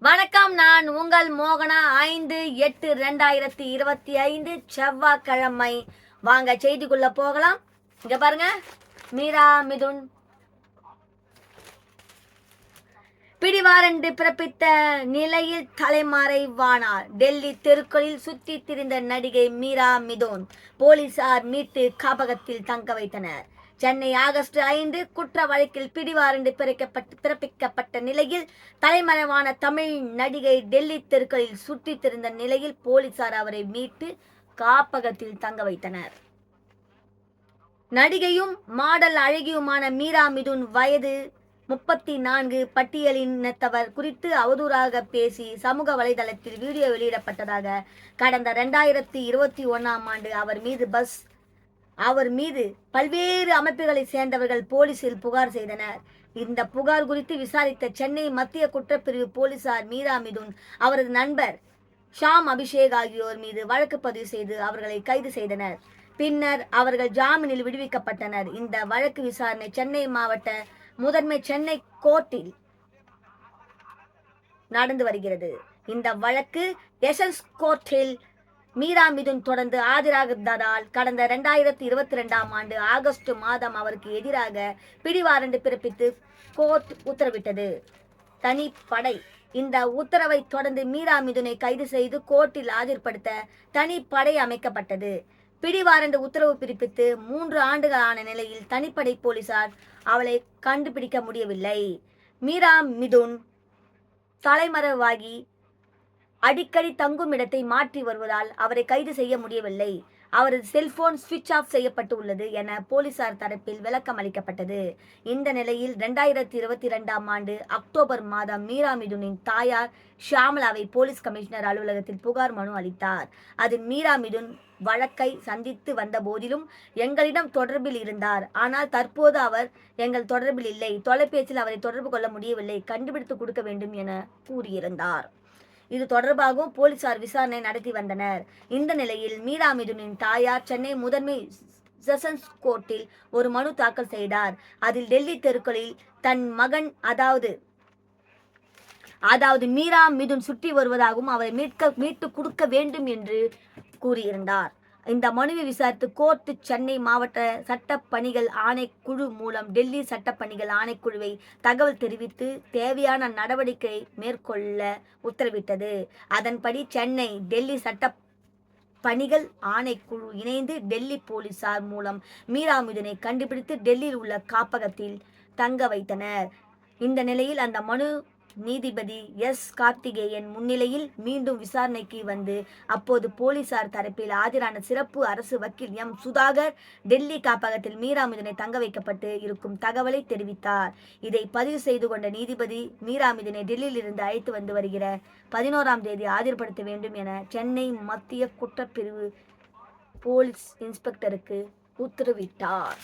வணக்கம். நான் உங்கள் மோகனா. 5/8/2025 செவ்வாய்க்கிழமை. வாங்க செய்திக்குள்ள போகலாம். இங்க பாருங்க, மீரா மிதுன் பிடிவாரண்டு பிறப்பித்த நிலையில் தலைமறைவானார். டெல்லி தெருக்களில் சுற்றித் திரிந்த நடிகை மீரா மிதுன் போலீசார் மீட்டு காப்பகத்தில் தங்க வைத்தனர். சென்னை ஆகஸ்ட் 5 குற்ற வழக்கில் பிடிவாரண்டு பிறப்பிக்கப்பட்ட நிலையில் தலைமறைவான தமிழ் நடிகை டெல்லி தெருக்களில் சுற்றித் திரிந்த நிலையில் போலீசார் அவரை மீட்டு காப்பகத்தில் தங்க வைத்தனர். நடிகையும் மாடல் அழகியுமான மீரா மிதுன் வயது 34 பட்டியலினத்தவர் குறித்து அவதூறாக பேசி சமூக வலைதளத்தில் வீடியோ வெளியிடப்பட்டதாக கடந்த 2021 அவர் மீது பல்வேறு அமைப்புகளை சேர்ந்தவர்கள் போலீசில் புகார் செய்தனர். இந்த புகார் குறித்து விசாரித்த சென்னை மத்திய குற்றப்பிரிவு போலீசார் மீரா மிதுன், அவரது நண்பர் ஷாம் அபிஷேக் ஆகியோர் மீது வழக்கு பதிவு செய்து அவர்களை கைது செய்தனர். பின்னர் அவர்கள் ஜாமீனில் விடுவிக்கப்பட்டனர். இந்த வழக்கு விசாரணை சென்னை மாவட்ட முதன்மை சென்னை கோர்ட்டில் நடந்து வருகிறது. இந்த வழக்கு எசன்ஸ் கோர்ட்டில் மீரா மிதுன் தொடர்ந்து ஆஜராகாததால் கடந்த 2022 ஆகஸ்ட் மாதம் அவருக்கு எதிராக பிடிவாரண்டு பிறப்பித்து கோர்ட் உத்தரவிட்டது. தனிப்படை இந்த உத்தரவை தொடர்ந்து மீரா மிதுனை கைது செய்து கோர்ட்டில் ஆஜர்படுத்த தனிப்படை அமைக்கப்பட்டது. பிடிவாரண்டு உத்தரவு பிறப்பித்து 3 ஆண்டுகளான நிலையில் தனிப்படை போலீசார் அவளை கண்டுபிடிக்க முடியவில்லை. மீரா மிதுன் தலைமறைவாகி அடிக்கடி தங்கும் இடத்தை மாற்றி வருவதால் அவரை கைது செய்ய முடியவில்லை. அவரது செல்போன் சுவிட்ச் ஆஃப் செய்யப்பட்டு உள்ளது என போலீசார் தரப்பில் விளக்கம் அளிக்கப்பட்டது. இந்த நிலையில் 2022 அக்டோபர் மாதம் மீரா மிதுனின் தாயார் ஷியாமலாவை போலீஸ் கமிஷனர் அலுவலகத்தில் புகார் மனு அளித்தார். அதில் மீரா மிதுன் வழக்கை சந்தித்து வந்த போதிலும் எங்களிடம் தொடர்பில் இருந்தார். ஆனால் தற்போது அவர் எங்கள் தொடர்பில் இல்லை. தொலைபேசியில் அவரை தொடர்பு கொள்ள முடியவில்லை. கண்டுபிடித்து கொடுக்க வேண்டும் என கூறியிருந்தார். இது தொடர்பாகவும் போலீசார் விசாரணை நடத்தி வந்தனர். இந்த நிலையில் மீரா மிதுனின் தாயார் சென்னை முதன்மை செஷன்ஸ் கோர்ட்டில் ஒரு மனு தாக்கல் செய்தார். அதில் டெல்லி தெருக்களில் தன் மகன் அதாவது மீரா மிதுன் சுற்றி வருவதாகவும் அவரை மீட்டு கொடுக்க வேண்டும் என்று கூறியிருந்தார். இந்த மனுவை விசாரித்து கோர்ட் சென்னை மாவட்ட சட்டப்பணிகள் ஆணைக்குழு மூலம் டெல்லி சட்டப்பணிகள் ஆணைக்குழுவை தகவல் தெரிவித்து தேவையான நடவடிக்கை மேற்கொள்ள உத்தரவிட்டது. அதன்படி சென்னை டெல்லி சட்டப்பணிகள் ஆணைக்குழு இணைந்து டெல்லி போலீசார் மூலம் மீரா மிதுனை கண்டுபிடித்து டெல்லியில் உள்ள காப்பகத்தில் தங்க வைத்தனர். இந்த நிலையில் அந்த மனு நீதிபதி எஸ் கார்த்திகேயன் முன்னிலையில் மீண்டும் விசாரணைக்கு வந்து அப்போது போலீசார் தரப்பில் ஆஜரான சிறப்பு அரசு வக்கீல் எம் சுதாகர் டெல்லி காப்பகத்தில் மீரா மிதுனை தங்க வைக்கப்பட்டு இருக்கும் தகவலை தெரிவித்தார். இதை பதிவு செய்து கொண்ட நீதிபதி மீரா மிதுனை டெல்லியில் இருந்து அழைத்து வந்து வருகிற 11ஆம் தேதி ஆஜர்படுத்த வேண்டும் என சென்னை மத்திய குற்றப்பிரிவு போலீஸ் இன்ஸ்பெக்டருக்கு உத்தரவிட்டார்.